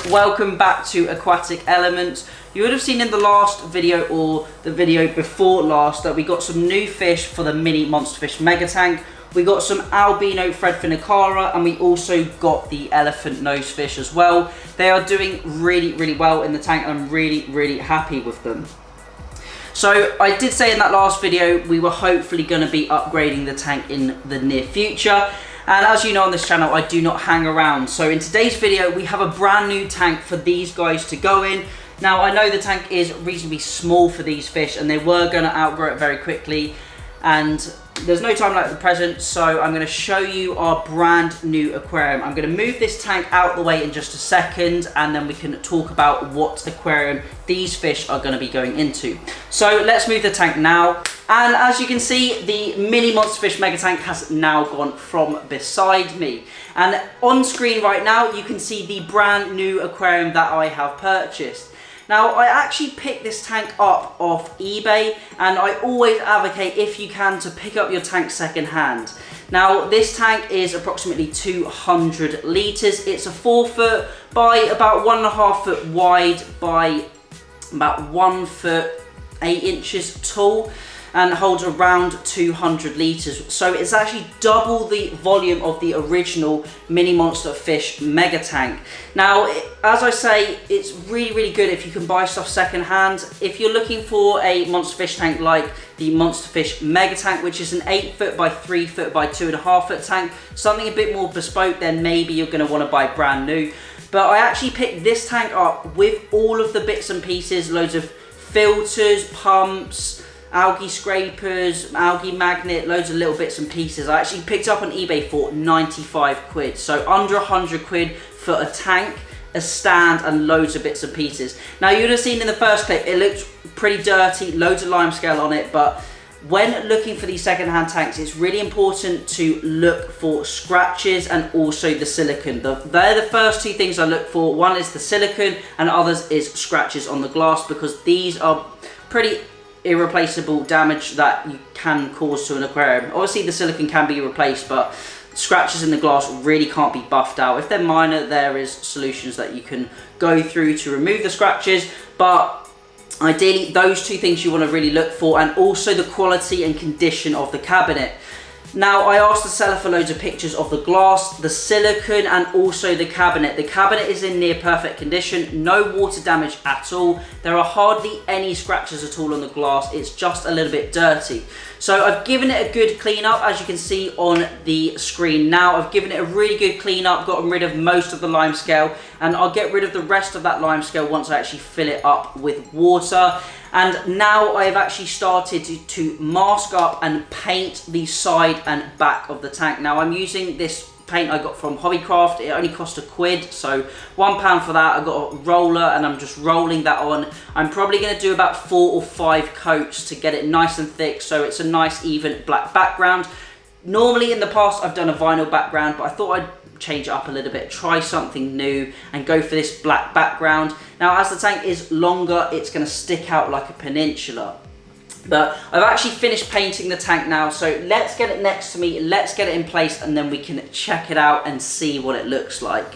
welcome back to Aquatic Elements. You would have seen in the last video or the video before last that we got some new fish for the mini monster fish mega tank. We got some albino threadfin acara and we also got the elephant nose fish as well. They are doing really well in the tank and I'm really happy with them. So I did say in that last video we were hopefully going to be upgrading the tank in the near future. And as you know on this channel, I do not hang around. So in today's video, we have a brand new tank for these guys to go in. Now, I know the tank is reasonably small for these fish and they were going to outgrow it very quickly. And there's no time like the present, so I'm going to show you our brand new aquarium. I'm going to move this tank out the way in just a second and then we can talk about what aquarium these fish are going to be going into. So let's move the tank now. And as you can see, the mini monster fish mega tank has now gone from beside me. And on screen right now, you can see the brand new aquarium that I have purchased. Now, I actually picked this tank up off eBay, and I always advocate, if you can, to pick up your tank second hand. Now, this tank is approximately 200 litres. It's a 4 foot by about 1.5 foot wide by about 1 foot 8 inches tall, and holds around 200 litres. So it's actually double the volume of the original mini monster fish mega tank. Now, as I say, it's really good if you can buy stuff second hand. If you're looking for a monster fish tank like the monster fish mega tank, which is an 8 foot by 3 foot by 2.5 foot tank, something a bit more bespoke, then maybe you're going to want to buy brand new. But I actually picked this tank up with all of the bits and pieces, loads of filters, pumps, algae scrapers, algae magnet, loads of little bits and pieces. I actually picked up on eBay for 95 quid, so under 100 quid for a tank, a stand and loads of bits and pieces. Now, you would have seen in the first clip it looked pretty dirty, loads of limescale on it, but when looking for these second-hand tanks, it's really important to look for scratches and also the silicone. They're the first two things I look for. One is the silicone and others is scratches on the glass, because these are pretty irreplaceable damage that you can cause to an aquarium. Obviously the silicone can be replaced, but scratches in the glass really can't be buffed out. If they're minor, there is solutions that you can go through to remove the scratches, but ideally those two things you want to really look for, and also the quality and condition of the cabinet. Now, I asked the seller for loads of pictures of the glass, the silicone and also the cabinet. The cabinet is in near perfect condition, no water damage at all. There are hardly any scratches at all on the glass, it's just a little bit dirty. So I've given it a good clean up, as you can see on the screen now. I've given it a really good clean up, gotten rid of most of the limescale, and I'll get rid of the rest of that limescale once I actually fill it up with water. And now I've actually started to mask up and paint the side and back of the tank. Now, I'm using this paint I got from Hobbycraft. It only cost £1, so £1 for that. I got a roller and I'm just rolling that on. I'm probably going to do about 4 or 5 coats to get it nice and thick, so it's a nice even black background. Normally in the past I've done a vinyl background, but I thought I'd change it up a little bit, try something new and go for this black background. Now, as the tank is longer, it's going to stick out like a peninsula. But I've actually finished painting the tank now, so let's get it next to me, let's get it in place, and then we can check it out and see what it looks like.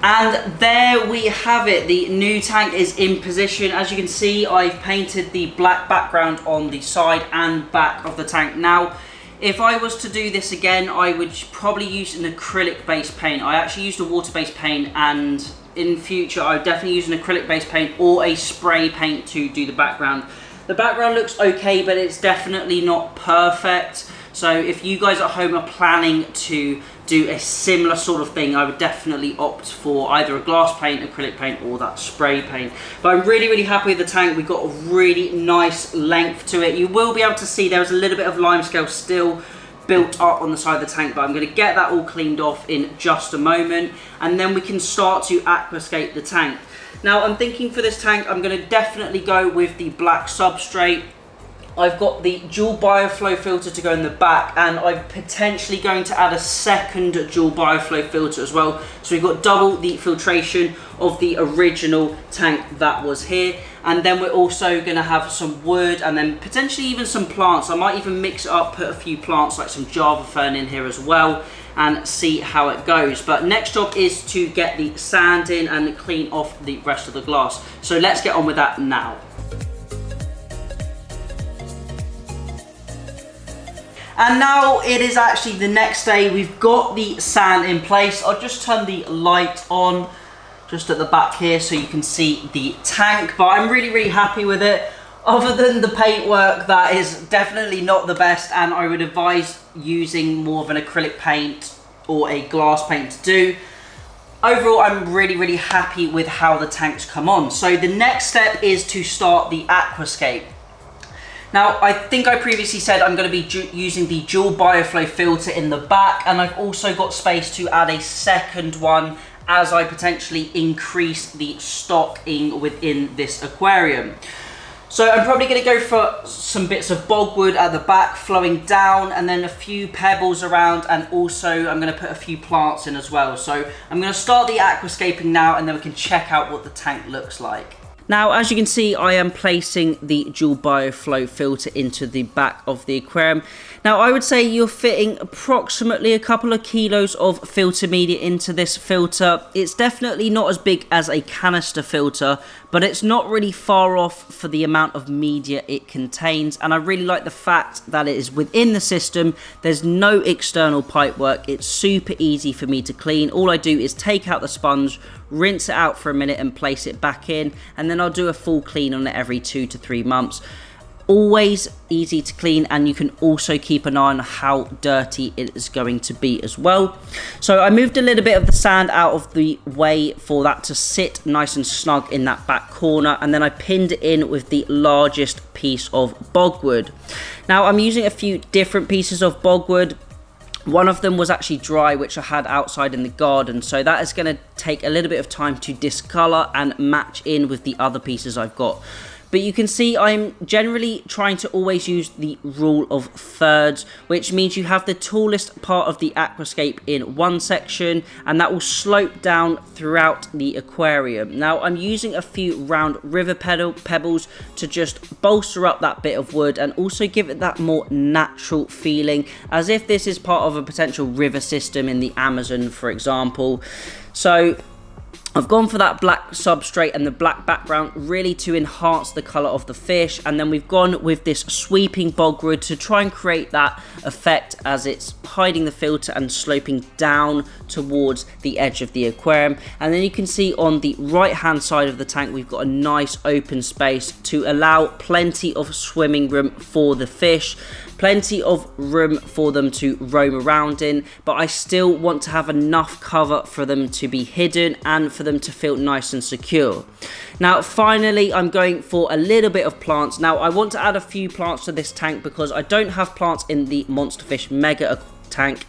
And there we have it, the new tank is in position. As you can see, I've painted the black background on the side and back of the tank. Now, if I was to do this again, I would probably use an acrylic-based paint. I actually used a water-based paint, and in future, I would definitely use an acrylic-based paint or a spray paint to do the background. The background looks okay, but it's definitely not perfect. So if you guys at home are planning to do a similar sort of thing, I would definitely opt for either a glass paint, acrylic paint, or that spray paint. But I'm really happy with the tank. We've got a really nice length to it. You will be able to see there's a little bit of limescale still built up on the side of the tank, but I'm going to get that all cleaned off in just a moment, and then we can start to aquascape the tank. Now, I'm thinking for this tank, I'm going to definitely go with the black substrate. I've got the dual bioflow filter to go in the back, and I'm potentially going to add a second dual bioflow filter as well. So we've got double the filtration of the original tank that was here. And then we're also going to have some wood and then potentially even some plants. I might even mix it up, put a few plants like some Java fern in here as well, and see how it goes. But next job is to get the sand in and clean off the rest of the glass. So let's get on with that now. And now it is actually the next day. We've got the sand in place. I'll just turn the light on just at the back here so you can see the tank, but I'm really happy with it. Other than the paintwork, that is definitely not the best, and I would advise using more of an acrylic paint or a glass paint to do. Overall, I'm really happy with how the tank's come on. So the next step is to start the aquascape. Now, I think I previously said I'm going to be using the dual bioflow filter in the back, and I've also got space to add a second one as I potentially increase the stocking within this aquarium. So I'm probably going to go for some bits of bogwood at the back flowing down, and then a few pebbles around, and also I'm going to put a few plants in as well. So I'm going to start the aquascaping now, and then we can check out what the tank looks like. Now, as you can see, I am placing the dual bioflow filter into the back of the aquarium. Now, I would say you're fitting approximately a couple of kilos of filter media into this filter. It's definitely not as big as a canister filter, but it's not really far off for the amount of media it contains. And I really like the fact that it is within the system. There's no external pipe work. It's super easy for me to clean. All I do is take out the sponge, rinse it out for a minute and place it back in, and then I'll do a full clean on it every 2 to 3 months. Always easy to clean, and you can also keep an eye on how dirty it is going to be as well. So I moved a little bit of the sand out of the way for that to sit nice and snug in that back corner, and then I pinned it in with the largest piece of bogwood. Now I'm using a few different pieces of bogwood. One of them was actually dry, which I had outside in the garden, so that is going to take a little bit of time to discolor and match in with the other pieces I've got. But you can see I'm generally trying to always use the rule of thirds, which means you have the tallest part of the aquascape in one section, and that will slope down throughout the aquarium. Now I'm using a few round river pebbles to just bolster up that bit of wood and also give it that more natural feeling, as if this is part of a potential river system in the Amazon, for example. So I've gone for that black substrate and the black background really to enhance the colour of the fish, and then we've gone with this sweeping bogwood to try and create that effect as it's hiding the filter and sloping down towards the edge of the aquarium. And then you can see on the right hand side of the tank we've got a nice open space to allow plenty of swimming room for the fish. Plenty of room for them to roam around in, but I still want to have enough cover for them to be hidden and for them to feel nice and secure. Now finally I'm going for a little bit of plants. Now I want to add a few plants to this tank because I don't have plants in the Monsterfish Mega tank,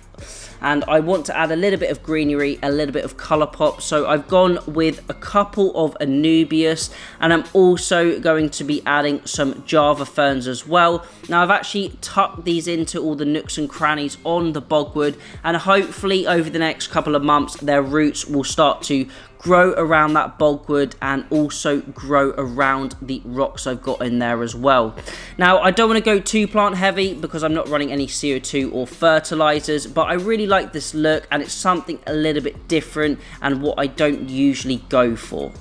and I want to add a little bit of greenery, a little bit of colour pop. So I've gone with a couple of Anubias, and I'm also going to be adding some Java ferns as well. Now I've actually tucked these into all the nooks and crannies on the bogwood, and hopefully over the next couple of months their roots will start to grow around that bogwood and also grow around the rocks I've got in there as well. Now I don't want to go too plant heavy because I'm not running any CO2 or fertilizers, but I really like this look and it's something a little bit different and what I don't usually go for.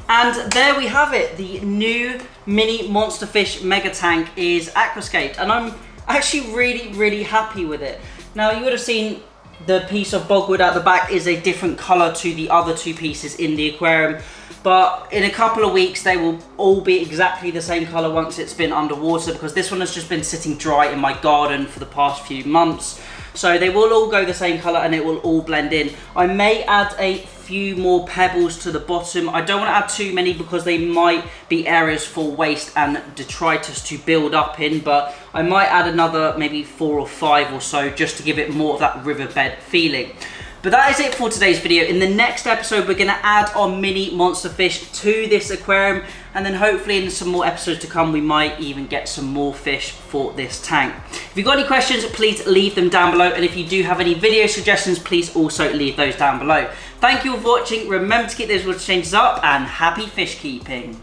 And there we have it, the new mini Monsterfish Mega Tank is aquascaped, and I'm actually really happy with it. Now you would have seen the piece of bogwood at the back is a different colour to the other two pieces in the aquarium, but in a couple of weeks they will all be exactly the same colour once it's been underwater, because this one has just been sitting dry in my garden for the past few months. So they will all go the same colour and it will all blend in. I may add a few more pebbles to the bottom. I don't want to add too many because they might be areas for waste and detritus to build up in, but I might add another maybe 4 or 5 or so just to give it more of that riverbed feeling. But that is it for today's video. In the next episode, we're gonna add our mini monster fish to this aquarium, and then hopefully in some more episodes to come, we might even get some more fish for this tank. If you've got any questions, please leave them down below. And if you do have any video suggestions, please also leave those down below. Thank you all for watching. Remember to keep those water changes up, and happy fish keeping.